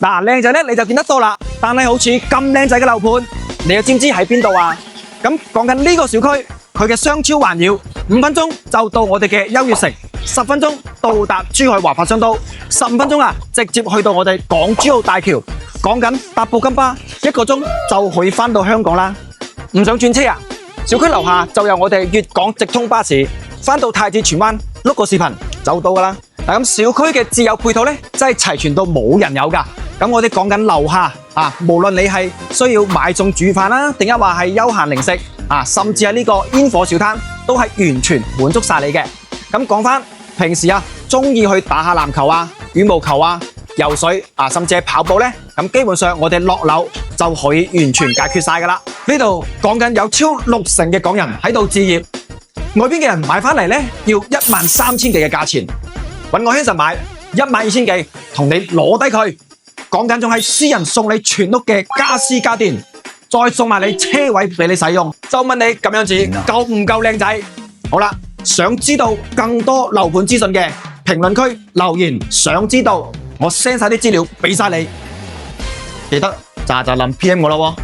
嗱，靚仔咧你就見得多啦，但係好似咁靚仔嘅樓盤，你又知唔知喺邊度啊？咁講緊呢個小區，佢嘅商超環繞，5分鐘就到我哋嘅優越城，10分鐘到達珠海華發商都，15分鐘啊，直接去到我哋港珠澳大橋。講緊搭布金巴1個鐘就可以返到香港啦。唔想轉車啊？小區樓下就有我哋粵港直通巴士，返到太子荃灣碌個視頻就到㗎啦。嗱，咁小區嘅自有配套咧，真係齊全到冇人有㗎。咁我哋講緊樓下啊，無論你係需要買餸煮飯啦，定一話係休閒零食啊，甚至係呢個煙火小攤，都係完全滿足晒你嘅。咁講返平時啊，中意去打下籃球啊、羽毛球啊、游水啊，甚至係跑步咧，咁基本上我哋落樓就可以完全解決晒㗎啦。呢度講緊有超60%嘅港人喺度置業，外邊嘅人買返嚟咧要13000幾嘅價錢，揾我 Hanson 買12000幾，同你攞低佢。講緊仲係私人送你全屋嘅家私家電，再送埋你車位俾你使用。就問你咁樣子夠唔夠靚仔？好啦，想知道更多樓盤資訊嘅，評論區留言想知道，我 send 晒啲資料俾晒你，記得咋臨 PM 我啦喎。